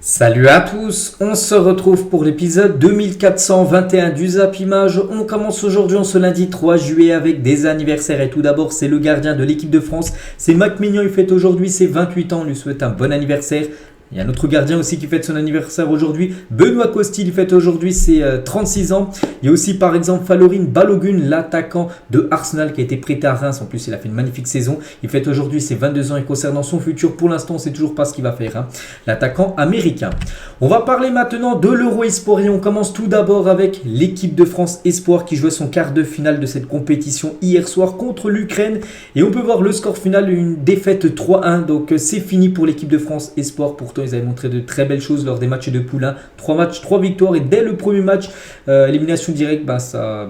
Salut à tous, on se retrouve pour l'épisode 2421 du Zap Image. On commence aujourd'hui en ce lundi 3 juillet avec des anniversaires et tout d'abord c'est le gardien de l'équipe de France, c'est Mac Mignon, il fête aujourd'hui ses 28 ans, on lui souhaite un bon anniversaire. Il y a un autre gardien aussi qui fête son anniversaire aujourd'hui, Benoît Costil, il fête aujourd'hui ses 36 ans. Il y a aussi par exemple Falorin Balogun, l'attaquant de Arsenal qui a été prêté à Reims. En plus, il a fait une magnifique saison. Il fête aujourd'hui ses 22 ans et concernant son futur, pour l'instant, on ne sait toujours pas ce qu'il va faire, l'attaquant américain. On va parler maintenant de l'Euro Espoir et on commence tout d'abord avec l'équipe de France Espoir qui jouait son quart de finale de cette compétition hier soir contre l'Ukraine. Et on peut voir le score final, une défaite 3-1. Donc c'est fini pour l'équipe de France Espoir. Pourtant, ils avaient montré de très belles choses lors des matchs de poule 1. 3 matchs, 3 victoires et dès le premier match, élimination directe,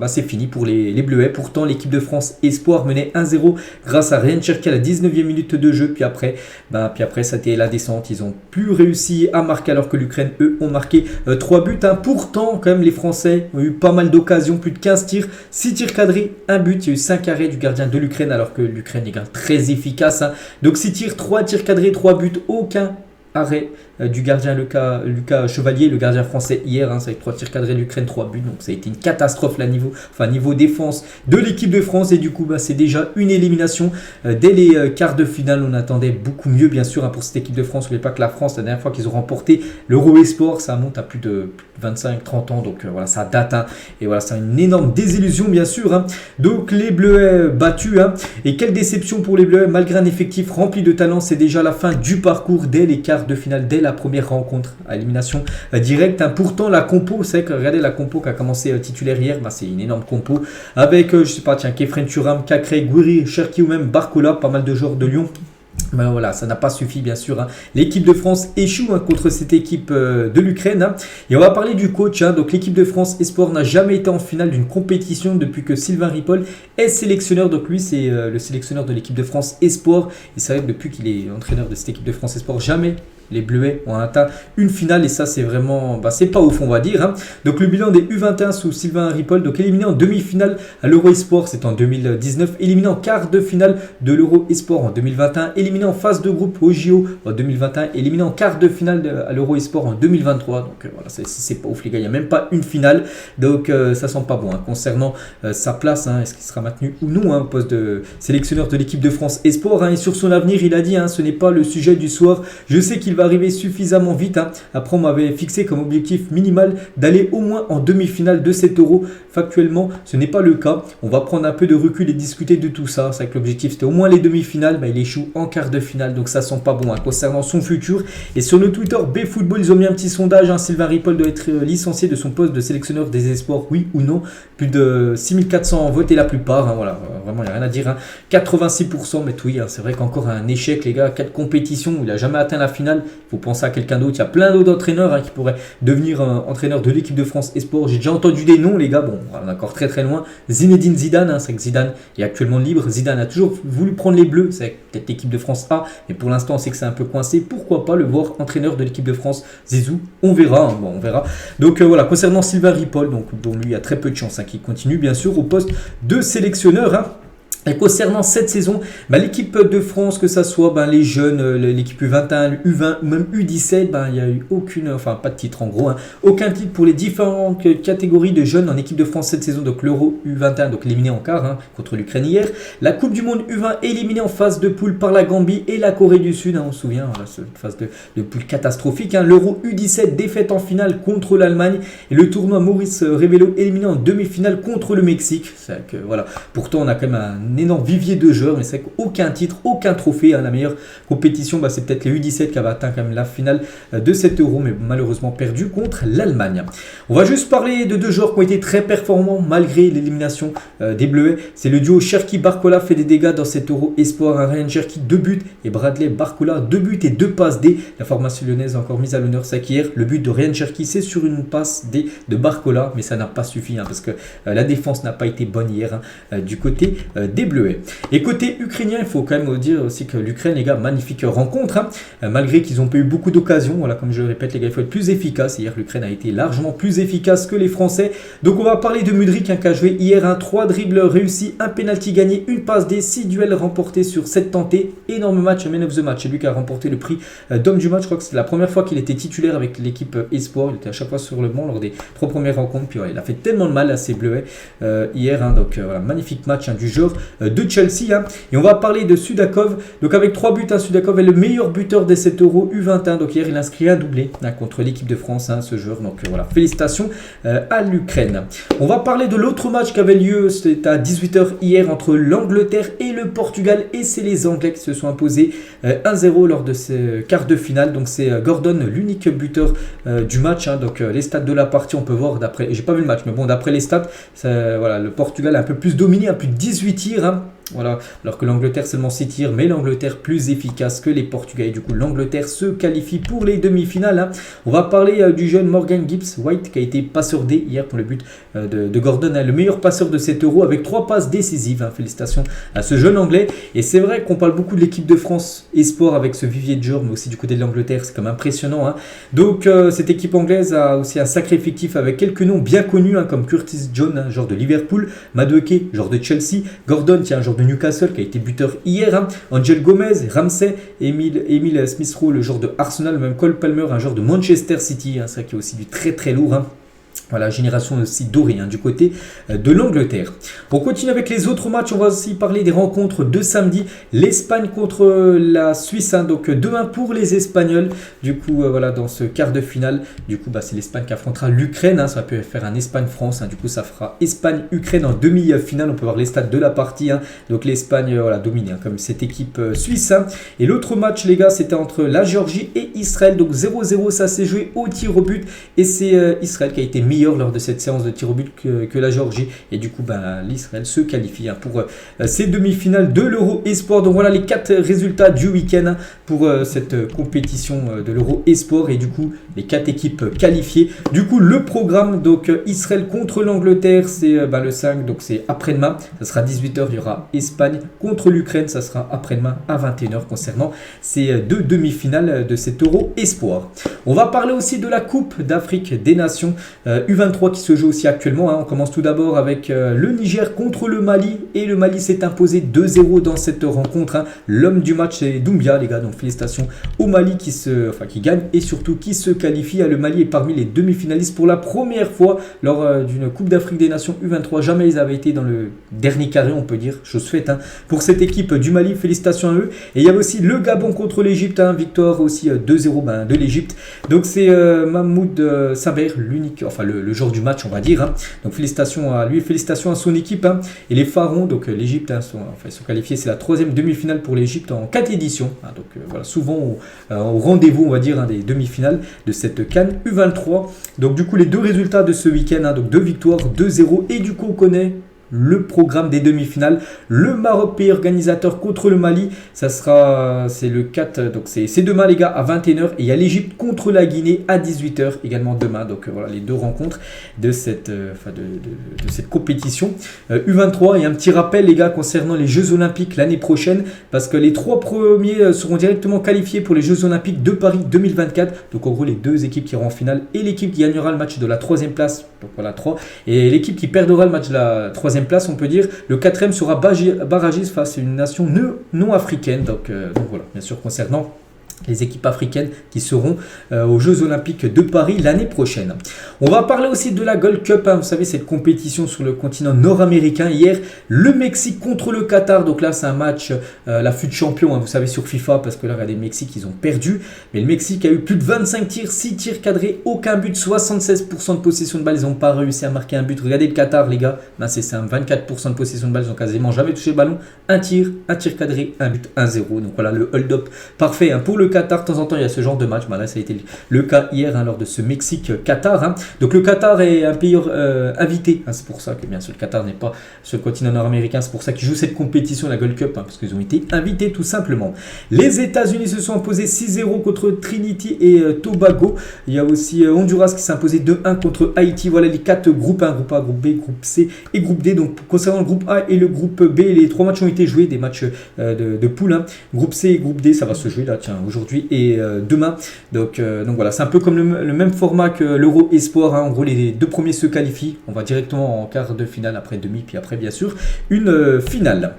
c'est fini pour les Bleuets. Pourtant, l'équipe de France Espoir menait 1-0 grâce à Ryan Cherki à la 19e minute de jeu. Puis après, ça a été la descente. Ils n'ont plus réussi à marquer alors que l'Ukraine, eux, ont marqué 3 buts. Pourtant, quand même, les Français ont eu pas mal d'occasions, plus de 15 tirs, 6 tirs cadrés, 1 but. Il y a eu 5 arrêts du gardien de l'Ukraine alors que l'Ukraine est très efficace. Donc 6 tirs, 3 tirs cadrés, 3 buts, aucun arrêt du gardien Lucas Chevalier, le gardien français hier, c'est avec 3 tirs cadrés l'Ukraine, 3 buts, donc ça a été une catastrophe là, niveau défense de l'équipe de France et du coup c'est déjà une élimination dès les quarts de finale. On attendait beaucoup mieux bien sûr pour cette équipe de France. N'oubliez pas que la France, la dernière fois qu'ils ont remporté l'Euro Esport, ça monte à plus de 25-30 ans, donc voilà, ça date et voilà, c'est une énorme désillusion bien sûr. Donc les Bleuets battus et quelle déception pour les Bleuets, malgré un effectif rempli de talent. C'est déjà la fin du parcours dès les quarts de finale, dès la première rencontre à élimination directe. Pourtant la compo, vous savez que regardez la compo qui a commencé titulaire hier, c'est une énorme compo avec Kefren Thuram, Cacré, Gouiri, Cherki ou même Barcola, pas mal de joueurs de Lyon. Voilà, ça n'a pas suffi bien sûr. L'équipe de France échoue contre cette équipe de l'Ukraine. Et on va parler du coach. Donc l'équipe de France Espoir n'a jamais été en finale d'une compétition depuis que Sylvain Ripoll est sélectionneur. Donc lui c'est le sélectionneur de l'équipe de France Espoir. Et c'est vrai que depuis qu'il est entraîneur de cette équipe de France Espoir, jamais les Bleuets ont atteint une finale et ça c'est vraiment, c'est pas ouf on va dire. Donc le bilan des U21 sous Sylvain Ripoll, donc éliminé en demi-finale à l'Euro Espoir, c'est en 2019, éliminé en quart de finale de l'Euro Espoir en 2021, éliminé en phase de groupe au JO en 2021, éliminé en quart de finale à l'Euro Espoir en 2023. Donc voilà, c'est pas ouf les gars, il n'y a même pas une finale, donc ça sent pas bon. Concernant sa place, est-ce qu'il sera maintenu ou non au poste de sélectionneur de l'équipe de France Espoir, et sur son avenir il a dit, ce n'est pas le sujet du soir, je sais qu'il va arriver suffisamment vite. Après, on m'avait fixé comme objectif minimal d'aller au moins en demi-finale de cet Euro. Factuellement, ce n'est pas le cas. On va prendre un peu de recul et discuter de tout ça. C'est vrai que l'objectif c'était au moins les demi-finales. Il échoue en quart de finale, donc ça sent pas bon concernant son futur. Et sur le Twitter B-Football, ils ont mis un petit sondage. Sylvain Ripoll doit être licencié de son poste de sélectionneur des espoirs, oui ou non. Plus de 6400 votés la plupart. Voilà, vraiment, il n'y a rien à dire. 86%, mais oui, c'est vrai qu'encore un échec, les gars. 4 compétitions où il n'a jamais atteint la finale. Il faut penser à quelqu'un d'autre. Il y a plein d'autres entraîneurs qui pourraient devenir entraîneur de l'équipe de France Espoir. J'ai déjà entendu des noms, les gars. Bon, on est encore très très loin. Zinedine Zidane, c'est que Zidane est actuellement libre. Zidane a toujours voulu prendre les Bleus. C'est peut-être l'équipe de France A, mais pour l'instant, on sait que c'est un peu coincé. Pourquoi pas le voir entraîneur de l'équipe de France Zizou? On verra. On verra. Donc voilà, concernant Sylvain Ripoll, donc bon, lui, il y a très peu de chance qu'il continue, bien sûr, au poste de sélectionneur. Et concernant cette saison, l'équipe de France, que ça soit les jeunes, l'équipe U21, U20 ou même U17, il n'y a eu pas de titre en gros, aucun titre pour les différentes catégories de jeunes en équipe de France cette saison. Donc l'Euro U21, donc éliminé en quart contre l'Ukraine hier. La Coupe du Monde U20 éliminée en phase de poule par la Gambie et la Corée du Sud. On se souvient, cette phase de poule catastrophique. L'Euro U17, défaite en finale contre l'Allemagne. Et le tournoi Maurice Révélo éliminé en demi-finale contre le Mexique. C'est que, voilà. Pourtant, on a quand même un énorme vivier de joueurs, mais c'est qu'aucun titre, aucun trophée. La meilleure compétition, c'est peut-être les U17 qui avaient atteint quand même la finale de cet Euro, mais malheureusement perdu contre l'Allemagne. On va juste parler de 2 joueurs qui ont été très performants malgré l'élimination des Bleuets. C'est le duo Cherki-Barcola, fait des dégâts dans cet Euro Espoir. Ryan Cherki 2 buts et Bradley Barcola 2 buts et 2 passes D. La formation lyonnaise a encore mise à l'honneur ça qu'hier. Le but de Ryan Cherki, c'est sur une passe D de Barcola, mais ça n'a pas suffi parce que la défense n'a pas été bonne hier du côté des des Bleuets. Et côté ukrainien, il faut quand même dire aussi que l'Ukraine, les gars, magnifique rencontre, hein. Malgré qu'ils n'ont pas eu beaucoup d'occasions, voilà, comme je le répète, les gars, il faut être plus efficace. Hier, l'Ukraine a été largement plus efficace que les Français. Donc on va parler de Mudryk, hein, qui a joué hier 3 dribbles réussis, un penalty gagné, une passe D, 6 duels remportés sur 7 tentés. Énorme match, man of the match. C'est lui qui a remporté le prix d'homme du match. Je crois que c'est la première fois qu'il était titulaire avec l'équipe Espoir. Il était à chaque fois sur le banc lors des 3 premières rencontres. Puis ouais, il a fait tellement de mal à ses Bleuets hier. Hein, donc voilà, magnifique match, hein, du genre de Chelsea. Hein. Et on va parler de Sudakov. Donc avec 3 buts, hein, Sudakov est le meilleur buteur de cet Euro U21. Donc hier, il a inscrit un doublé, hein, contre l'équipe de France, hein, ce joueur. Donc voilà, félicitations à l'Ukraine. On va parler de l'autre match qui avait lieu. C'était à 18h hier entre l'Angleterre et le Portugal. Et c'est les Anglais qui se sont imposés 1-0 lors de ces quarts de finale. Donc c'est Gordon, l'unique buteur du match. Hein. Donc les stats de la partie, on peut voir d'après. J'ai pas vu le match, mais bon, d'après les stats, voilà, le Portugal a un peu plus dominé, plus de 18 tirs. Hein. Voilà, alors que l'Angleterre seulement 6 tirs, mais l'Angleterre plus efficace que les Portugais. Du coup, l'Angleterre se qualifie pour les demi-finales. Hein. On va parler du jeune Morgan Gibbs-White qui a été passeur D hier pour le but de Gordon, hein, le meilleur passeur de cet Euro avec 3 passes décisives. Hein. Félicitations à ce jeune Anglais. Et c'est vrai qu'on parle beaucoup de l'équipe de France Espoir avec ce vivier de joueurs, mais aussi du côté de l'Angleterre, c'est quand même impressionnant. Hein. Donc cette équipe anglaise a aussi un sacré effectif avec quelques noms bien connus, hein, comme Curtis Jones, hein, genre de Liverpool, Madueke, genre de Chelsea, Gordon, tiens, genre de Newcastle qui a été buteur hier, hein. Angel Gomez, Ramsey, Emile Smith-Rowe, le genre de Arsenal, même Cole Palmer, un genre de Manchester City, hein, ça qui est aussi du très très lourd. Hein. Voilà, génération aussi dorée, hein, du côté de l'Angleterre. On continue avec les autres matchs. On va aussi parler des rencontres de samedi. L'Espagne contre la Suisse. Hein, donc 2-1 pour les Espagnols. Du coup, voilà, dans ce quart de finale. Du coup, c'est l'Espagne qui affrontera l'Ukraine. Hein, ça peut faire un Espagne-France. Hein, du coup, ça fera Espagne-Ukraine en demi-finale. On peut voir les stats de la partie. Hein. Donc l'Espagne, voilà, domine, hein, comme cette équipe suisse. Hein. Et l'autre match, les gars, c'était entre la Géorgie et Israël. Donc 0-0, ça s'est joué au tir au but. Et c'est Israël qui a été meilleur lors de cette séance de tir au but que la Géorgie, et du coup l'Israël se qualifie, hein, pour ces demi-finales de l'Euro Esport. Donc voilà les 4 résultats du week-end, hein, pour cette compétition de l'Euro Esport, et du coup les 4 équipes qualifiées. Du coup le programme, donc Israël contre l'Angleterre, c'est le 5, donc c'est après-demain, ça sera 18h. Il y aura Espagne contre l'Ukraine, ça sera après-demain à 21h concernant ces 2 demi-finales de cet Euro Espoir. On va parler aussi de la Coupe d'Afrique des Nations U23 qui se joue aussi actuellement. Hein. On commence tout d'abord avec le Niger contre le Mali, et le Mali s'est imposé 2-0 dans cette rencontre. Hein. L'homme du match c'est Doumbia, les gars, donc félicitations au Mali qui gagne et surtout qui se qualifie. Le Mali est parmi les demi-finalistes pour la première fois lors d'une Coupe d'Afrique des Nations U23. Jamais ils avaient été dans le dernier carré, on peut dire, chose faite, hein, pour cette équipe du Mali. Félicitations à eux. Et il y a aussi le Gabon contre l'Égypte, hein, victoire aussi 2-0 de l'Égypte. Donc c'est Mahmoud Saber, l'unique, le joueur du match, on va dire. Hein. Donc félicitations à lui, félicitations à son équipe. Hein. Et les Pharaons, donc l'Égypte, hein, sont qualifiés. C'est la 3e demi-finale pour l'Égypte en 4 éditions. Hein. Donc voilà, souvent au rendez-vous, on va dire, hein, des demi-finales de cette CAN U23. Donc du coup les 2 résultats de ce week-end, hein, donc 2 victoires, 2-0, et du coup on connaît le programme des demi-finales. Le Maroc, pays organisateur, contre le Mali, c'est le 4, donc c'est demain les gars à 21h, et il y a l'Égypte contre la Guinée à 18h également demain. Donc voilà les 2 rencontres de cette compétition U23. Et un petit rappel les gars concernant les Jeux Olympiques l'année prochaine, parce que les 3 premiers seront directement qualifiés pour les Jeux Olympiques de Paris 2024. Donc en gros les 2 équipes qui iront en finale, et l'équipe qui gagnera le match de la 3e place, donc voilà 3, et l'équipe qui perdra le match de la 3e place, on peut dire. Le 4e sera barragiste face à une nation non africaine. Donc voilà, bien sûr, concernant les équipes africaines qui seront aux Jeux Olympiques de Paris l'année prochaine. On va parler aussi de la Gold Cup, hein, vous savez, cette compétition sur le continent nord-américain. Hier, le Mexique contre le Qatar. Donc là, c'est un match, la FUT champion, hein, vous savez, sur FIFA, parce que là, regardez, le Mexique, ils ont perdu. Mais le Mexique a eu plus de 25 tirs, 6 tirs cadrés, aucun but, 76% de possession de balle. Ils n'ont pas réussi à marquer un but. Regardez le Qatar, les gars, là, c'est 24% de possession de balle. Ils n'ont quasiment jamais touché le ballon. Un tir cadré, un but, 1-0. Donc voilà, le hold-up parfait, hein, pour le Qatar. De temps en temps, il y a ce genre de match. Là, ça a été le cas hier lors de ce Mexique-Qatar. Donc le Qatar est un pays invité. C'est pour ça que bien sûr le Qatar n'est pas sur le continent nord-américain. C'est pour ça qu'ils jouent cette compétition, la Gold Cup, parce qu'ils ont été invités tout simplement. Les États-Unis se sont imposés 6-0 contre Trinity et Tobago. Il y a aussi Honduras qui s'est imposé 2-1 contre Haïti. Voilà les 4 groupes 1, groupe A, groupe B, groupe C et groupe D. Donc concernant le groupe A et le groupe B, les 3 matchs ont été joués, des matchs de poule. Groupe C et groupe D, ça va se jouer là, tiens, aujourd'hui et demain. Donc voilà, c'est un peu comme le même format que l'Euro Espoir. En gros, les 2 premiers se qualifient. On va directement en quart de finale, après demi, puis après bien sûr une finale.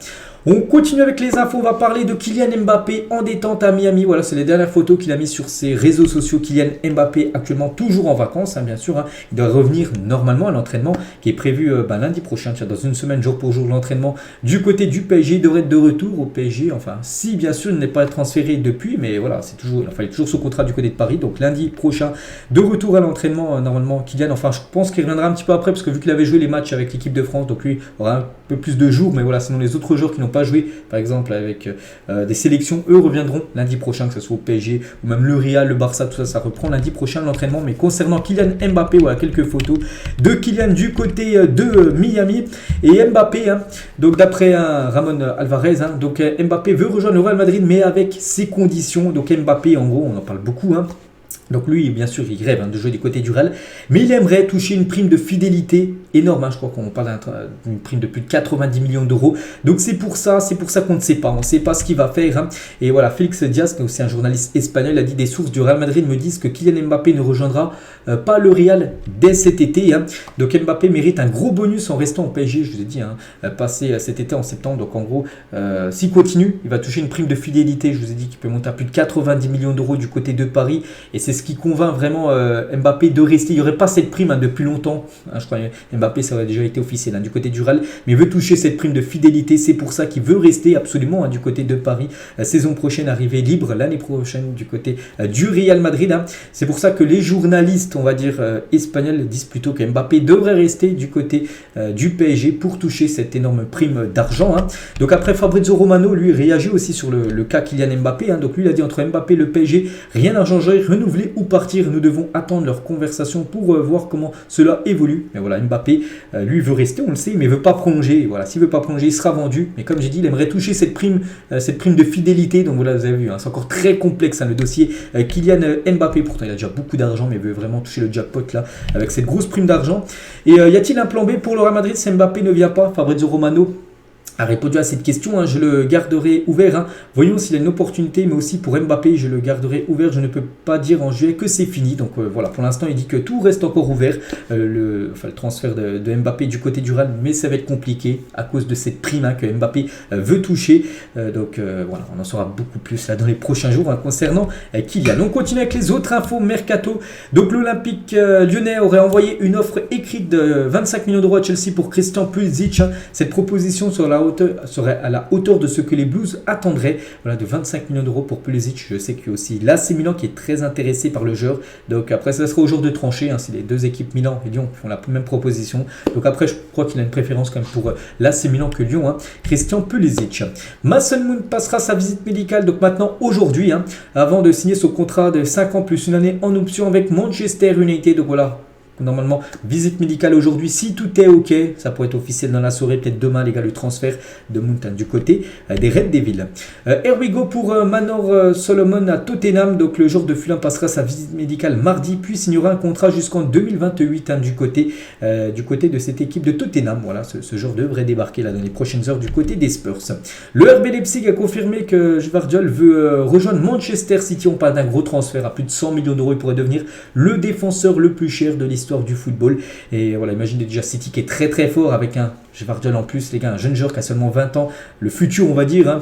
On continue avec les infos, on va parler de Kylian Mbappé en détente à Miami. Voilà, c'est les dernières photos qu'il a mises sur ses réseaux sociaux. Kylian Mbappé actuellement toujours en vacances, bien sûr. Il doit revenir normalement à l'entraînement qui est prévu lundi prochain, dans une semaine, jour pour jour. L'entraînement du côté du PSG, il devrait être de retour au PSG. Enfin, si bien sûr il n'est pas transféré depuis, mais voilà, il fallait toujours son contrat du côté de Paris. Donc lundi prochain, de retour à l'entraînement, normalement Kylian. Enfin, je pense qu'il reviendra un petit peu après, parce que vu qu'il avait joué les matchs avec l'équipe de France, donc lui aura un peu plus de jours. Mais voilà, sinon les autres joueurs qui n'ont pas joué, par exemple avec des sélections, eux reviendront lundi prochain, que ce soit au PSG ou même le Real, le Barça, tout ça, ça reprend lundi prochain l'entraînement. Mais concernant Kylian Mbappé, voilà quelques photos de Kylian du côté de Miami. Et Mbappé, donc d'après Ramon Alvarez, donc Mbappé veut rejoindre le Real Madrid, mais avec ses conditions. Donc Mbappé, en gros, on en parle beaucoup, donc lui, bien sûr, il rêve de jouer du côté du Real, mais il aimerait toucher une prime de fidélité énorme. Je crois qu'on parle d'une prime de plus de 90 millions d'euros. Donc c'est pour ça qu'on ne sait pas. On ne sait pas ce qu'il va faire. Et voilà, Félix Diaz, qui est aussi un journaliste espagnol, a dit: des sources du Real Madrid me disent que Kylian Mbappé ne rejoindra pas le Real dès cet été. Donc Mbappé mérite un gros bonus en restant au PSG. Je vous ai dit, passé cet été en septembre. Donc en gros, s'il continue, il va toucher une prime de fidélité. Je vous ai dit qu'il peut monter à plus de 90 millions d'euros du côté de Paris. Et c'est ce qui convainc vraiment Mbappé de rester. Il n'y aurait pas cette prime depuis longtemps. Je crois que Mbappé, ça aurait déjà été officiel du côté du Real, mais il veut toucher cette prime de fidélité. C'est pour ça qu'il veut rester absolument du côté de Paris. Saison prochaine, arrivée libre l'année prochaine du côté du Real Madrid. C'est pour ça que les journalistes, on va dire espagnols, disent plutôt que Mbappé devrait rester du côté du PSG pour toucher cette énorme prime d'argent. Donc après, Fabrizio Romano, lui, réagit aussi sur le cas Kylian Mbappé. Donc lui, il a dit: entre Mbappé et le PSG, rien n'a changé, renouveler ou partir, nous devons attendre leur conversation pour voir comment cela évolue. Mais voilà, Mbappé, lui, veut rester, on le sait, mais ne veut pas prolonger. Et voilà, s'il ne veut pas prolonger, il sera vendu. Mais comme j'ai dit, il aimerait toucher cette prime de fidélité. Donc voilà, vous avez vu, c'est encore très complexe le dossier Kylian Mbappé. Pourtant, il a déjà beaucoup d'argent, mais il veut vraiment toucher le jackpot là, avec cette grosse prime d'argent. Et y a-t-il un plan B pour le Real Madrid si Mbappé ne vient pas? Fabrizio Romano a répondu à cette question: je le garderai ouvert. Voyons s'il a une opportunité, mais aussi pour Mbappé, je le garderai ouvert. Je ne peux pas dire en juillet que c'est fini. Donc voilà, pour l'instant, il dit que tout reste encore ouvert. Le transfert de Mbappé du côté du Real, mais ça va être compliqué à cause de cette prime que Mbappé veut toucher. Donc voilà, on en saura beaucoup plus là dans les prochains jours concernant Kylian. On continue avec les autres infos mercato. Donc l'Olympique lyonnais aurait envoyé une offre écrite de 25 millions d'euros à Chelsea pour Christian Pulisic. Cette proposition serait à la hauteur de ce que les Blues attendraient. Voilà, de 25 millions d'euros pour Pulisic. Je sais qu'il y a aussi l'AC Milan qui est très intéressé par le joueur. Donc après, ça sera au jour de trancher. Si les deux équipes Milan et Lyon font la même proposition. Donc après, je crois qu'il a une préférence quand même pour l'AC Milan que Lyon. Christian Pulisic. Mason Mount passera sa visite médicale donc maintenant aujourd'hui, avant de signer son contrat de 5 ans plus une année en option avec Manchester United. Donc voilà. Normalement, visite médicale aujourd'hui, si tout est ok, ça pourrait être officiel dans la soirée, peut-être demain les gars, le transfert de Mountain du côté des Red Devils. Here we go pour Manor Solomon à Tottenham. Donc le joueur de Fulham passera sa visite médicale mardi, puis signera un contrat jusqu'en 2028 du côté de cette équipe de Tottenham. Voilà, ce joueur devrait débarquer là dans les prochaines heures du côté des Spurs. Le RB Leipzig a confirmé que Gvardiol veut rejoindre Manchester City. On parle d'un gros transfert à plus de 100 millions d'euros. Il pourrait devenir le défenseur le plus cher de l'histoire du football. Et voilà, imaginez déjà City qui est très très fort avec un Gvardiol en plus, les gars, un jeune joueur qui a seulement 20 ans, le futur on va dire,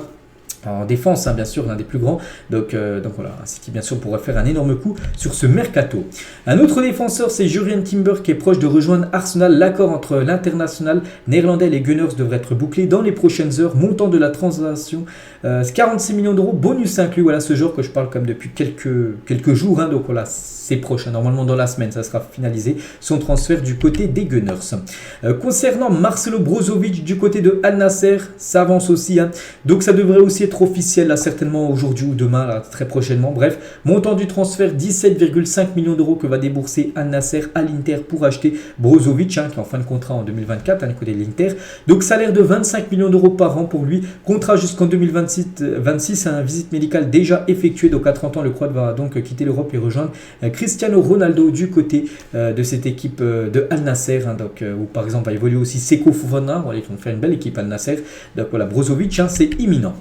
en défense, bien sûr, l'un des plus grands. Donc voilà, City bien sûr pourrait faire un énorme coup sur ce mercato. Un autre défenseur, c'est Jurrien Timber qui est proche de rejoindre Arsenal. L'accord entre l'international néerlandais et les Gunners devrait être bouclé dans les prochaines heures. Montant de la transaction 46 millions d'euros, bonus inclus. Voilà ce joueur que je parle comme depuis quelques jours. Donc voilà, c'est proche. Normalement dans la semaine, ça sera finalisé. Son transfert du côté des Gunners. Concernant Marcelo Brozovic du côté de Al Nassr, ça avance aussi. Donc ça devrait aussi être être officiel là certainement aujourd'hui ou demain, là, très prochainement. Bref, montant du transfert 17,5 millions d'euros que va débourser Al Nasser à l'Inter pour acheter Brozovic, qui est en fin de contrat en 2024 du côté de l'Inter. Donc salaire de 25 millions d'euros par an pour lui, contrat jusqu'en 2026, visite médicale déjà effectuée. Donc à 30 ans, le Croate va donc quitter l'Europe et rejoindre Cristiano Ronaldo du côté de cette équipe de Al Nasser, où par exemple va évoluer aussi Seko Fofana. Voilà, ils vont faire une belle équipe Al Nasser. Donc voilà, Brozovic, c'est imminent.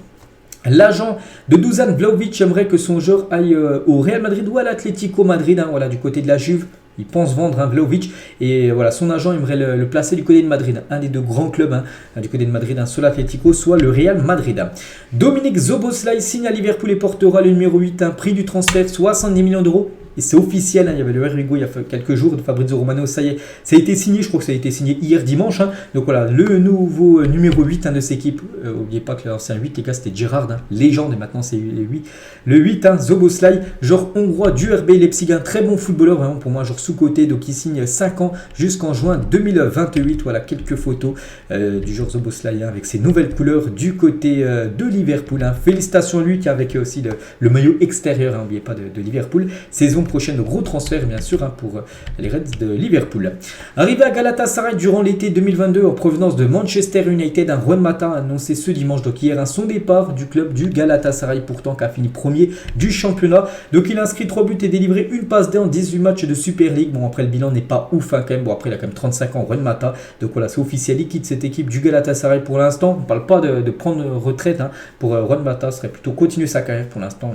L'agent de Dusan Vlahovic aimerait que son joueur aille au Real Madrid ou à l'Atlético Madrid, voilà, du côté de la Juve. Il pense vendre Vlahovic et voilà, son agent aimerait le placer du côté de Madrid, un des deux grands clubs du côté de Madrid, soit l'Atlético, soit le Real Madrid. Dominique Szoboszlai signe à Liverpool et portera le numéro 8, prix du transfert 70 millions d'euros. Et c'est officiel, il y avait le Rigo il y a quelques jours de Fabrizio Romano, ça y est, ça a été signé, je crois que ça a été signé hier dimanche. Donc voilà, le nouveau numéro 8 de cette équipe. N'oubliez pas que l'ancien 8, les gars, c'était Gerrard, légende, et maintenant c'est le 8. Le 8, Szoboszlai, genre hongrois du RB Leipzig, un très bon footballeur, vraiment pour moi, genre sous-côté, donc il signe 5 ans jusqu'en juin 2028. Voilà, quelques photos du joueur Szoboszlai avec ses nouvelles couleurs du côté de Liverpool. Félicitations à lui qui a avec aussi le maillot extérieur, n'oubliez pas de Liverpool. Saison prochaine, de gros transferts bien sûr pour les Reds de Liverpool. Arrivé à Galatasaray durant l'été 2022 en provenance de Manchester United, Juan Mata a annoncé ce dimanche, donc hier, son départ du club du Galatasaray, pourtant qui a fini premier du championnat. Donc il a inscrit 3 buts et délivré une passe D en 18 matchs de Super League. Bon, après le bilan n'est pas ouf quand même. Bon, après il a quand même 35 ans, Juan Mata. Donc voilà, c'est officiel, il quitte cette équipe du Galatasaray pour l'instant. On ne parle pas de prendre retraite pour Juan Mata, ce serait plutôt continuer sa carrière pour l'instant.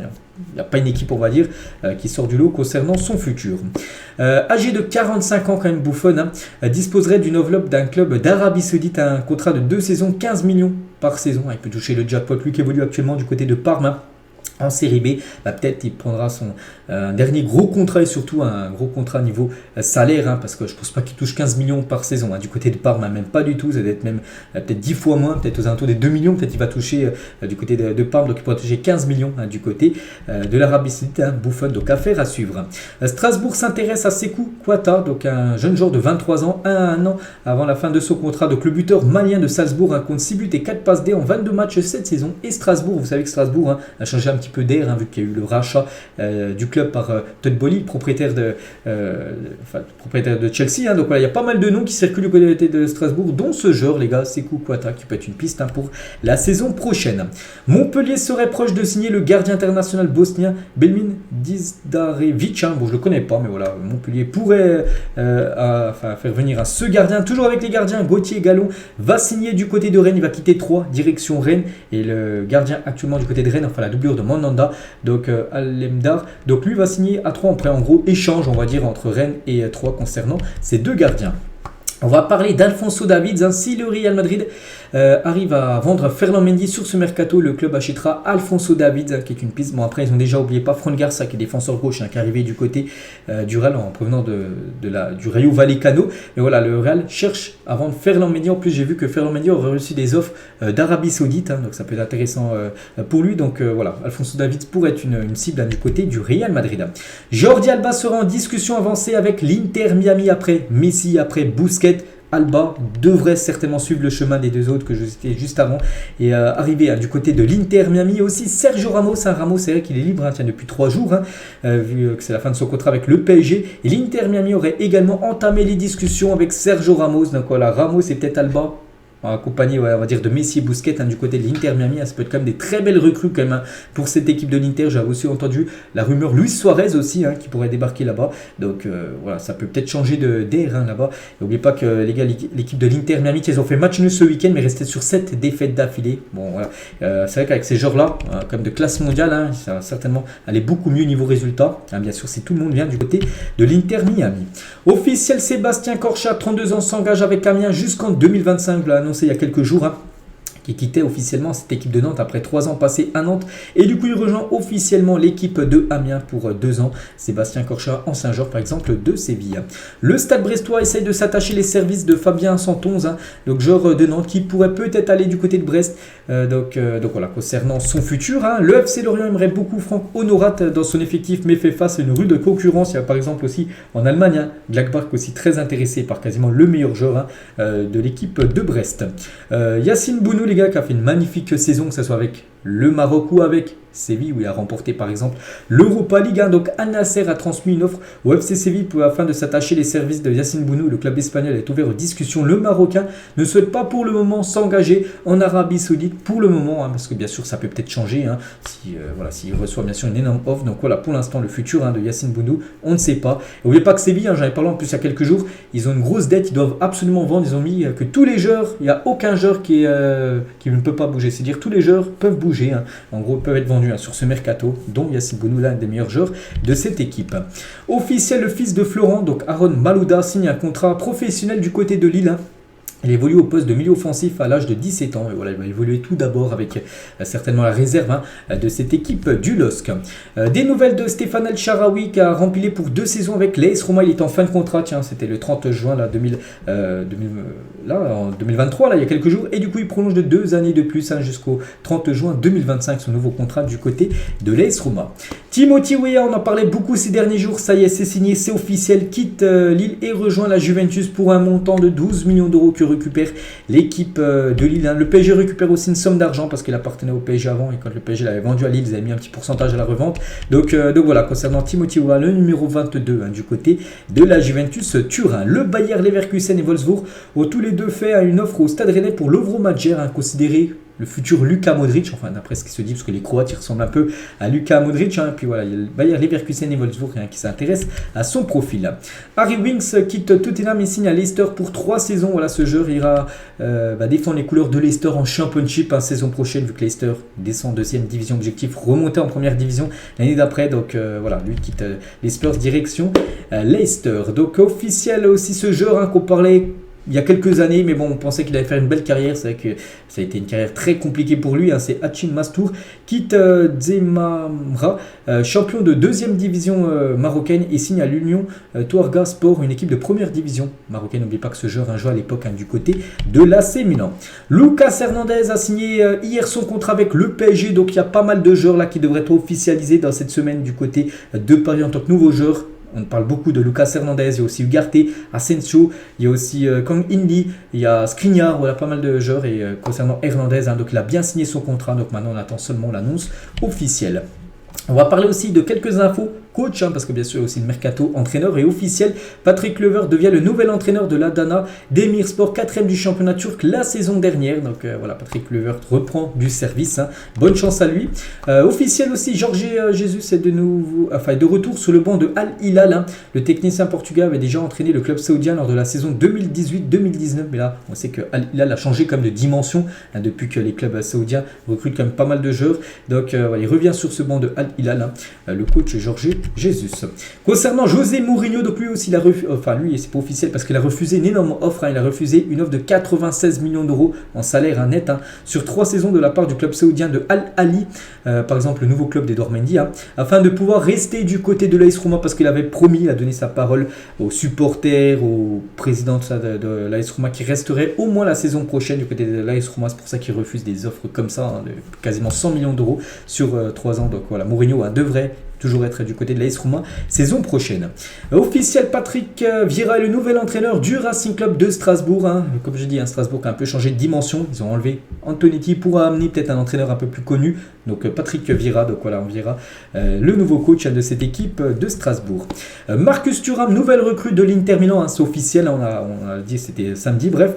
Il n'y a pas une équipe, on va dire, qui sort du lot concernant son futur. Âgé de 45 ans, quand même Buffon, disposerait d'une enveloppe d'un club d'Arabie Saoudite, un contrat de 2 saisons, 15 millions par saison. Il peut toucher le jackpot, lui qui évolue actuellement du côté de Parme. En série B, peut-être il prendra son dernier gros contrat et surtout un gros contrat niveau salaire, parce que je ne pense pas qu'il touche 15 millions par saison du côté de Parme, même pas du tout, ça va être même peut-être 10 fois moins, peut-être aux alentours des 2 millions, peut-être il va toucher du côté de Parme, donc il pourra toucher 15 millions du côté de l'Arabie Saoudite. Buffon, donc affaire à suivre. Strasbourg s'intéresse à Sekou Kouata, donc un jeune joueur de 23 ans, un an avant la fin de son contrat. Donc le buteur malien de Salzbourg compte 6 buts et 4 passes D en 22 matchs cette saison. Et Strasbourg, vous savez que Strasbourg a changé un petit peu d'air, vu qu'il y a eu le rachat du club par Todd Boehly, propriétaire de Chelsea. Donc voilà, il y a pas mal de noms qui circulent du côté de Strasbourg, dont ce joueur, les gars, Sekou Kouata, qui peut être une piste pour la saison prochaine. Montpellier serait proche de signer le gardien international bosnien Belmin Dizdarevic. Bon, je le connais pas, mais voilà, Montpellier pourrait faire venir ce gardien. Toujours avec les gardiens, Gauthier Gallon va signer du côté de Rennes, il va quitter 3 direction Rennes, et le gardien actuellement du côté de Rennes, la doublure de Mandanda, donc Alemdar, donc lui va signer à 3 en gros échange, on va dire, entre Rennes et 3 concernant ces deux gardiens. On va parler d'Alphonso Davids. Si le Real Madrid arrive à vendre Ferland Mendy sur ce mercato, le club achètera Alphonso Davids, qui est une piste. Bon, après, ils ont déjà oublié pas Fran Garça, qui est défenseur gauche, qui est arrivé du côté du Real en provenant du Rayo Vallecano. Mais voilà, le Real cherche à vendre Ferland Mendy. En plus, j'ai vu que Ferland Mendy aurait reçu des offres d'Arabie Saoudite, donc ça peut être intéressant pour lui. Donc voilà, Alphonso Davids pourrait être une cible du côté du Real Madrid. Jordi Alba sera en discussion avancée avec l'Inter Miami après Messi, après Busquets. Alba devrait certainement suivre le chemin des deux autres que je citais juste avant et arriver du côté de l'Inter Miami. Aussi Sergio Ramos, Ramos c'est vrai qu'il est libre depuis 3 jours, vu que c'est la fin de son contrat avec le PSG, et l'Inter Miami aurait également entamé les discussions avec Sergio Ramos. Donc voilà, Ramos et peut-être Alba accompagné, on va dire, de Messi et Busquets du côté de l'Inter Miami. Ça peut être quand même des très belles recrues quand même pour cette équipe de l'Inter. J'avais aussi entendu la rumeur Luis Suarez aussi qui pourrait débarquer là-bas. Donc voilà, ça peut peut-être changer d'air là-bas. N'oubliez pas que les gars, l'équipe de l'Inter Miami, ils ont fait match nul ce week-end mais restaient sur 7 défaites d'affilée. Bon voilà, c'est vrai qu'avec ces joueurs-là, comme de classe mondiale, ça va certainement aller beaucoup mieux niveau résultat. Bien sûr, si tout le monde vient du côté de l'Inter Miami. Officiel, Sébastien Corchia, 32 ans, s'engage avec Amiens jusqu'en 2025. Il y a quelques jours, qui quittait officiellement cette équipe de Nantes après 3 ans passés à Nantes, et du coup il rejoint officiellement l'équipe de Amiens pour 2 ans. Sébastien Corchia, ancien joueur par exemple de Séville. Le Stade Brestois essaye de s'attacher les services de Fabien Santonze, donc joueur de Nantes qui pourrait peut-être aller du côté de Brest. Donc voilà, concernant son futur, le FC Lorient aimerait beaucoup Franck Honorat dans son effectif, mais fait face à une rude concurrence. Il y a par exemple aussi en Allemagne, Gladbach aussi très intéressé par quasiment le meilleur joueur de l'équipe de Brest. Yacine Bounou, les gars, qui a fait une magnifique saison, que ce soit avec le Maroc ou avec Séville, où il a remporté par exemple l'Europa League. Donc Al Nasser a transmis une offre au FC Séville afin de s'attacher les services de Yacine Bounou. Le club espagnol est ouvert aux discussions. Le Marocain ne souhaite pas pour le moment s'engager en Arabie Saoudite pour le moment, parce que bien sûr ça peut peut-être changer s'il reçoit bien sûr une énorme offre. Donc voilà, pour l'instant le futur de Yacine Bounou, on ne sait pas. N'oubliez pas que Séville, j'en ai parlé en plus il y a quelques jours, ils ont une grosse dette, ils doivent absolument vendre. Ils ont mis que tous les joueurs, il n'y a aucun joueur qui ne peut pas bouger, c'est-à-dire tous les joueurs peuvent bouger, en gros peuvent être vendus sur ce mercato, dont Yacine Bounou, l'un des meilleurs joueurs de cette équipe. Officiel, le fils de Florent, donc Aaron Malouda, signe un contrat professionnel du côté de Lille. Il évolue au poste de milieu offensif à l'âge de 17 ans. Et voilà, il va évoluer tout d'abord avec certainement la réserve de cette équipe du LOSC. Des nouvelles de Stéphane El Shaarawy qui a rempli pour 2 saisons avec l'AS Roma. Il est en fin de contrat. Tiens, c'était le 30 juin en 2023, là, il y a quelques jours. Et du coup, il prolonge de 2 années de plus jusqu'au 30 juin 2025 son nouveau contrat du côté de l'AS Roma. Timothy Weah, on en parlait beaucoup ces derniers jours. Ça y est, c'est signé, c'est officiel. Quitte Lille et rejoint la Juventus pour un montant de 12 millions d'euros que récupère l'équipe de Lille. Le PSG récupère aussi une somme d'argent parce qu'il appartenait au PSG avant, et quand le PSG l'avait vendu à Lille, ils avaient mis un petit pourcentage à la revente. Donc voilà, concernant Timothy Weah, le numéro 22 du côté de la Juventus Turin. Le Bayer Leverkusen et Wolfsburg ont tous les deux fait une offre au Stade Rennais pour Lovro Majer, considéré le futur Luka Modric, enfin d'après ce qui se dit, parce que les Croates ils ressemblent un peu à Luka Modric, et puis voilà, il y a le Bayer Leverkusen et Wolfsburg qui s'intéressent à son profil. Harry Winks quitte Tottenham et signe à Leicester pour 3 saisons. Voilà, ce joueur ira défendre les couleurs de Leicester en Championship saison prochaine, vu que Leicester descend en 2e division, objectif remonter en 1re division l'année d'après. Donc voilà, lui quitte les Spurs direction Leicester. Donc officiel aussi ce joueur qu'on parlait il y a quelques années, mais bon, on pensait qu'il allait faire une belle carrière. C'est vrai que ça a été une carrière très compliquée pour lui. C'est Hachim Mastour, quitte Zemamra, champion de 2e division marocaine, et signe à l'Union Touarga Sport, une équipe de 1re division marocaine. N'oubliez pas que ce joueur joué à l'époque du côté de l'AC Milan. Lucas Hernandez a signé hier son contrat avec le PSG. Donc il y a pas mal de joueurs là qui devraient être officialisés dans cette semaine du côté de Paris en tant que nouveaux joueurs. On parle beaucoup de Lucas Hernandez, il y a aussi Ugarte, Asensio, il y a aussi Kang Indy, il y a Skriniar, voilà pas mal de joueurs. Et concernant Hernandez, donc il a bien signé son contrat, donc maintenant on attend seulement l'annonce officielle. On va parler aussi de quelques infos coach, parce que bien sûr aussi le mercato entraîneur est officiel. Patrick Kluivert devient le nouvel entraîneur de l'Adana Demirspor, 4e du championnat turc la saison dernière. Donc voilà, Patrick Kluivert reprend du service. Bonne chance à lui. Officiel aussi, Jorge Jesus est de retour sur le banc de Al Hilal. Le technicien portugais avait déjà entraîné le club saoudien lors de la saison 2018-2019. Mais là, on sait que Al Hilal a changé comme de dimension depuis que les clubs saoudiens recrutent quand même pas mal de joueurs. Donc voilà, il revient sur ce banc de Al Hilal, le coach Jorge Jesus. Concernant José Mourinho, donc lui aussi, il a refusé, enfin lui, c'est pas officiel parce qu'il a refusé une énorme offre. Il a refusé une offre de 96 millions d'euros en salaire net sur 3 saisons de la part du club saoudien de Al Ahly, par exemple le nouveau club d'Edouard Mendy, afin de pouvoir rester du côté de l'AS Roma, parce qu'il avait promis, il a donné sa parole aux supporters, au président de l'AS Roma, qui resterait au moins la saison prochaine du côté de l'AS Roma. C'est pour ça qu'il refuse des offres comme ça, de quasiment 100 millions d'euros sur 3 ans. Donc voilà, Mourinho devrait toujours être du côté de l'AS Roma saison prochaine. Officiel, Patrick Vieira est le nouvel entraîneur du Racing Club de Strasbourg. Comme je dis, Strasbourg a un peu changé de dimension. Ils ont enlevé Antonetti pour amener peut-être un entraîneur un peu plus connu. Donc Patrick Vieira, donc voilà, on verra le nouveau coach de cette équipe de Strasbourg. Marcus Thuram, nouvelle recrue de l'Inter Milan, c'est officiel, on a dit c'était samedi, bref.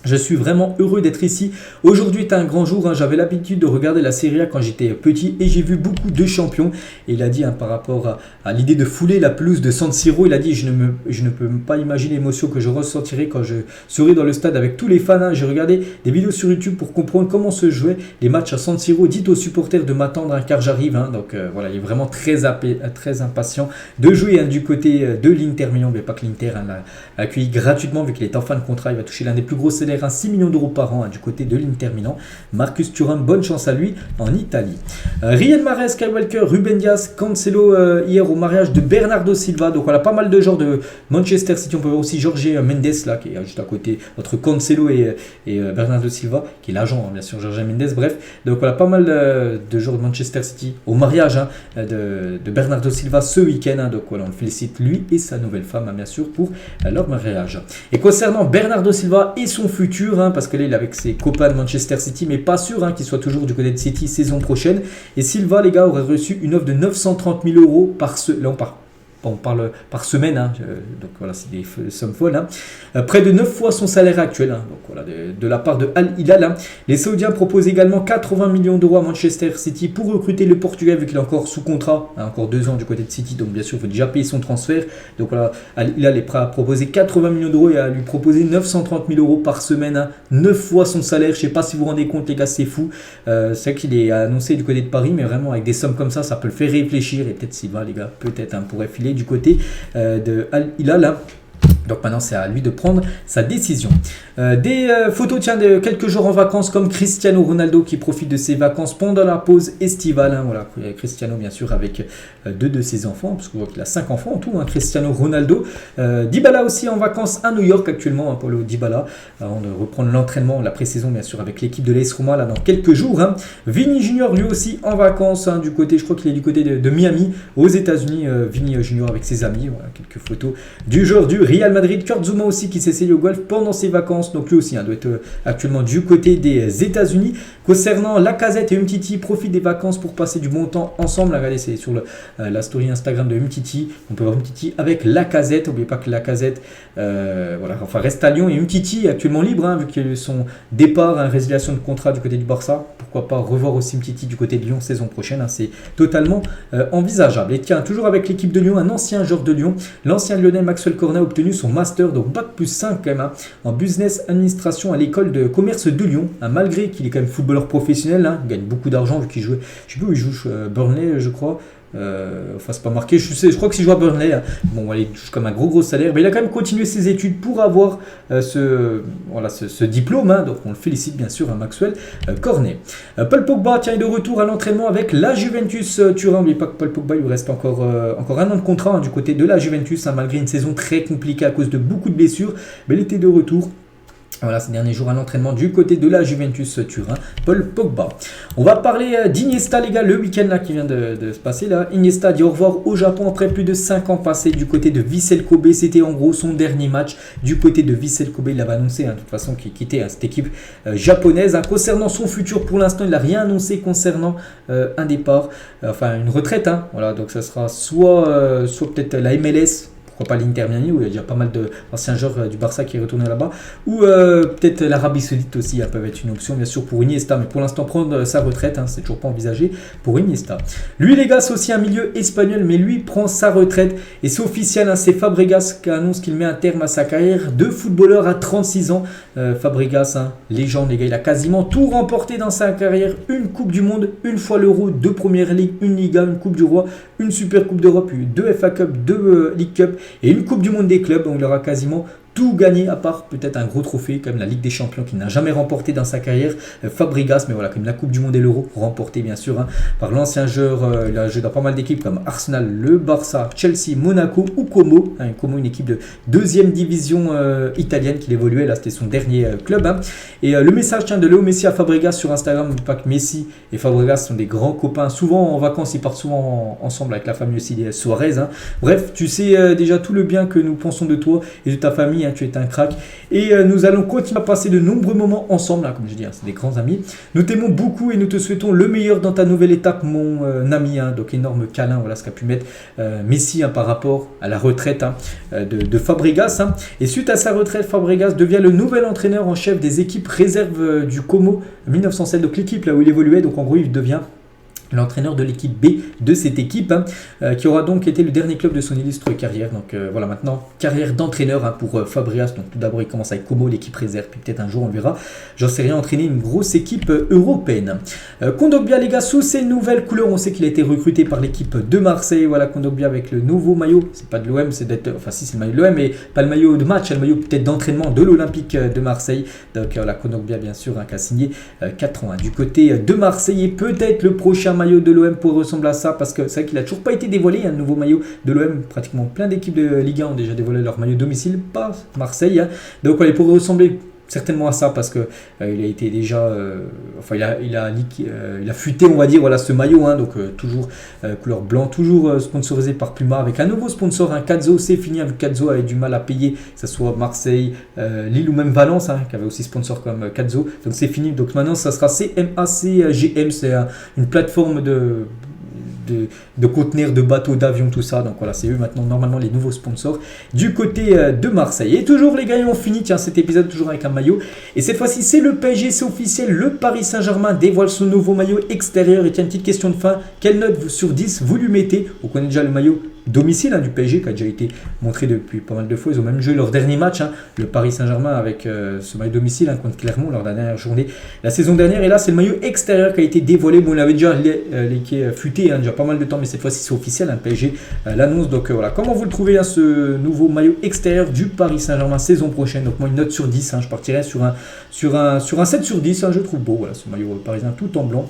Je suis vraiment heureux d'être ici. Aujourd'hui est un grand jour. J'avais l'habitude de regarder la Serie A quand j'étais petit et j'ai vu beaucoup de champions. Et il a dit par rapport à l'idée de fouler la pelouse de San Siro, il a dit je ne peux pas imaginer l'émotion que je ressentirai quand je serai dans le stade avec tous les fans. J'ai regardé des vidéos sur YouTube pour comprendre comment se jouaient les matchs à San Siro. Dites aux supporters de m'attendre car j'arrive. Donc voilà, il est vraiment très impatient de jouer du côté de l'Inter Milan. Mais pas que l'Inter l'a accueilli gratuitement vu qu'il est en fin de contrat. Il va toucher l'un des plus gros salaires, 6 millions d'euros par an du côté de l'Inter Milan. Marcus Thuram, bonne chance à lui en Italie. Riyad Mahrez, Kyle Walker, Ruben Dias, Cancelo hier au mariage de Bernardo Silva. Donc voilà, pas mal de joueurs de Manchester City. On peut voir aussi Jorge Mendes là qui est juste à côté entre Cancelo et Bernardo Silva qui est l'agent bien sûr Jorge Mendes. Bref, donc voilà, pas mal de joueurs de Manchester City au mariage de Bernardo Silva ce week-end. Donc voilà, on félicite lui et sa nouvelle femme bien sûr pour leur mariage. Et concernant Bernardo Silva et son futur, futur, hein, parce que là il est avec ses copains de Manchester City, mais pas sûr, hein, qu'il soit toujours du côté de City saison prochaine. Et Silva, les gars, aurait reçu une offre de 930 000 euros là on parle par semaine, hein, donc voilà, c'est des sommes folles, hein. Près de 9 fois son salaire actuel, hein, donc voilà, de la part de Al Hilal, hein. Les Saoudiens proposent également 80 millions d'euros à Manchester City pour recruter le Portugais, vu qu'il est encore sous contrat, hein, encore 2 ans du côté de City, donc bien sûr il faut déjà payer son transfert. Donc voilà, Al Hilal est prêt à proposer 80 millions d'euros et à lui proposer 930 000 euros par semaine, hein, 9 fois son salaire. Je sais pas si vous vous rendez compte, les gars, c'est fou. C'est vrai qu'il est annoncé du côté de Paris, mais vraiment avec des sommes comme ça peut le faire réfléchir. Et peut-être s'il va, les gars, peut-être, hein, pourrait filer du côté de Al Hilal, hein. Donc maintenant c'est à lui de prendre sa décision. Des photos de quelques jours en vacances, comme Cristiano Ronaldo qui profite de ses vacances pendant la pause estivale, hein. Voilà, Cristiano bien sûr avec 2 de ses enfants, parce qu'on voit qu'il a 5 enfants en tout, hein, Cristiano Ronaldo. Dybala aussi en vacances à New York actuellement, hein, Paulo Dybala, avant de reprendre l'entraînement, la pré-saison bien sûr avec l'équipe de l'AS Roma là dans quelques jours, hein. Vini Junior lui aussi en vacances, hein, du côté, je crois qu'il est du côté de Miami aux États-Unis. Vini Junior avec ses amis, voilà, quelques photos du joueur du Real Madrid. Kurt Zouma aussi qui s'est essayé au golf pendant ses vacances, donc lui aussi, hein, doit être actuellement du côté des États-Unis. Concernant Lacazette et Umtiti, profite des vacances pour passer du bon temps ensemble. Regardez, c'est sur la story Instagram de Umtiti. On peut voir Umtiti avec Lacazette. N'oubliez pas que Lacazette reste à Lyon, et Umtiti est actuellement libre, hein, vu qu'il y a eu son départ, hein, résiliation de contrat du côté du Barça. Pourquoi pas revoir aussi Umtiti du côté de Lyon saison prochaine, hein, c'est totalement envisageable. Et tiens, toujours avec l'équipe de Lyon, un ancien joueur de Lyon, l'ancien Lyonnais Maxwell Cornet a obtenu son master, donc bac+5 quand même, hein, en business administration à l'école de commerce de Lyon, hein, malgré qu'il est quand même footballeur professionnel, hein, il gagne beaucoup d'argent vu qu'il joue, je sais plus où il joue, Burnley je crois. C'est pas marqué, je crois que s'il joue à Burnley, hein. Bon, il touche comme un gros salaire, mais il a quand même continué ses études pour avoir ce diplôme, hein. Donc on le félicite bien sûr à Maxwell Cornet. Paul Pogba est de retour à l'entraînement avec la Juventus Turin. N'oubliez pas que Paul Pogba, il lui reste encore un an de contrat, hein, du côté de la Juventus, hein, malgré une saison très compliquée à cause de beaucoup de blessures, mais il était de retour. Voilà, ces derniers jours à l'entraînement du côté de la Juventus Turin, Paul Pogba. On va parler d'Iniesta, les gars, le week-end là qui vient de se passer là. Iniesta dit au revoir au Japon après plus de 5 ans passés du côté de Vissel Kobe. C'était en gros son dernier match du côté de Vissel Kobe. Il l'avait annoncé, hein, de toute façon, qu'il quittait, hein, cette équipe japonaise. Hein. Concernant son futur, pour l'instant, il n'a rien annoncé concernant un départ, une retraite. Hein. Voilà, donc ça sera soit peut-être la MLS. Pourquoi pas l'Inter Miami, où il y a déjà pas mal d'anciens joueurs du Barça qui est retourné là-bas, ou peut-être l'Arabie Saoudite aussi, ça peut être une option bien sûr pour Iniesta, mais pour l'instant prendre sa retraite, hein, c'est toujours pas envisagé pour Iniesta. Lui, les gars, c'est aussi un milieu espagnol, mais lui prend sa retraite et c'est officiel, hein, c'est Fabregas qui annonce qu'il met un terme à sa carrière de footballeur à 36 ans. Fabregas, hein, légende, les gars, il a quasiment tout remporté dans sa carrière: une Coupe du Monde, une fois l'Euro, 2 Première Ligue, une Liga, une Coupe du Roi, une Super Coupe d'Europe, 2 FA Cup, 2 League Cup et une Coupe du Monde des clubs. Donc il aura quasiment tout gagné, à part peut-être un gros trophée, comme la Ligue des Champions qu'il n'a jamais remporté dans sa carrière, Fabregas, mais voilà, comme la Coupe du Monde et l'Euro, remporté bien sûr, hein, par l'ancien joueur. Il a joué dans pas mal d'équipes comme Arsenal, le Barça, Chelsea, Monaco ou Como, hein, Como, une équipe de 2e division italienne qu'il évoluait, là c'était son dernier club, hein. Et le message de Léo Messi à Fabregas sur Instagram, pas que Messi et Fabregas sont des grands copains, souvent en vacances, ils partent souvent ensemble avec la famille aussi des Suarez, hein. Bref, tu sais déjà tout le bien que nous pensons de toi et de ta famille, hein, tu es un crack, et nous allons continuer à passer de nombreux moments ensemble, hein, comme je dis, hein, c'est des grands amis. Nous t'aimons beaucoup et nous te souhaitons le meilleur dans ta nouvelle étape, mon ami, hein. Donc énorme câlin, voilà ce qu'a pu mettre Messi, hein, par rapport à la retraite, hein, de Fabregas, hein. Et suite à sa retraite, Fabregas devient le nouvel entraîneur en chef des équipes réserves du Como 1907, donc l'équipe là où il évoluait, donc en gros il devient l'entraîneur de l'équipe B de cette équipe, hein, qui aura donc été le dernier club de son illustre carrière. Donc voilà, maintenant carrière d'entraîneur, hein, pour Fabregas. Donc tout d'abord il commence avec Como, l'équipe réserve, puis peut-être un jour on le verra, j'en sais rien, entraîner une grosse équipe européenne. Kondogbia, les gars, sous ses nouvelles couleurs, on sait qu'il a été recruté par l'équipe de Marseille. Voilà, Kondogbia avec le nouveau maillot, c'est pas de l'OM, c'est d'être, enfin si c'est le maillot de l'OM, mais pas le maillot de match, le maillot peut-être d'entraînement de l'Olympique de Marseille. Donc voilà, Kondogbia bien sûr, hein, qui a signé 4 ans, hein, du côté de Marseille, et peut-être le prochain maillot de l'OM pourrait ressembler à ça, parce que c'est vrai qu'il n'a toujours pas été dévoilé, un nouveau maillot de l'OM. Pratiquement plein d'équipes de Ligue 1 ont déjà dévoilé leur maillot domicile, pas Marseille, hein. Donc voilà, il pourrait ressembler certainement à ça parce que il a été déjà, enfin il a fuité, on va dire, voilà ce maillot, hein, donc toujours couleur blanc, toujours sponsorisé par Puma avec un nouveau sponsor, un Cazzo. C'est fini, avec Cazzo avait du mal à payer, que ce soit Marseille, Lille ou même Valence, hein, qui avait aussi sponsor comme Cazzo. Donc c'est fini. Donc maintenant ça sera CMA-CGM, c'est une plateforme de conteneurs, de bateaux, d'avions, tout ça. Donc voilà, c'est eux maintenant normalement les nouveaux sponsors du côté de Marseille. Et toujours les gars, on finit cet épisode toujours avec un maillot. Et cette fois-ci c'est le PSG, c'est officiel. Le Paris Saint-Germain dévoile son nouveau maillot extérieur. Et tiens, une petite question de fin, quelle note sur 10 vous lui mettez? On connaît déjà le maillot domicile, hein, du PSG qui a déjà été montré depuis pas mal de fois. Ils ont même joué leur dernier match, hein, le Paris Saint-Germain, avec ce maillot domicile, hein, contre Clermont lors de la dernière journée la saison dernière. Et là c'est le maillot extérieur qui a été dévoilé. Bon, il avait déjà futé, hein, déjà pas mal de temps, mais cette fois-ci c'est officiel, hein, le PSG l'annonce. Donc voilà, comment vous le trouvez, hein, ce nouveau maillot extérieur du Paris Saint-Germain saison prochaine? Donc moi une note sur 10, hein, je partirais sur un 7 sur 10, hein, je trouve beau, voilà, ce maillot parisien tout en blanc,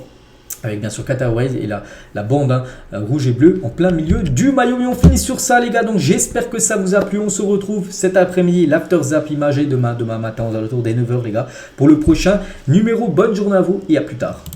avec bien sûr Qatar Airways et la bande, hein, rouge et bleu en plein milieu du maillot. Et on finit sur ça les gars, donc j'espère que ça vous a plu. On se retrouve cet après-midi, l'After Zap imagé demain matin aux alentours des 9h les gars, pour le prochain numéro. Bonne journée à vous et à plus tard.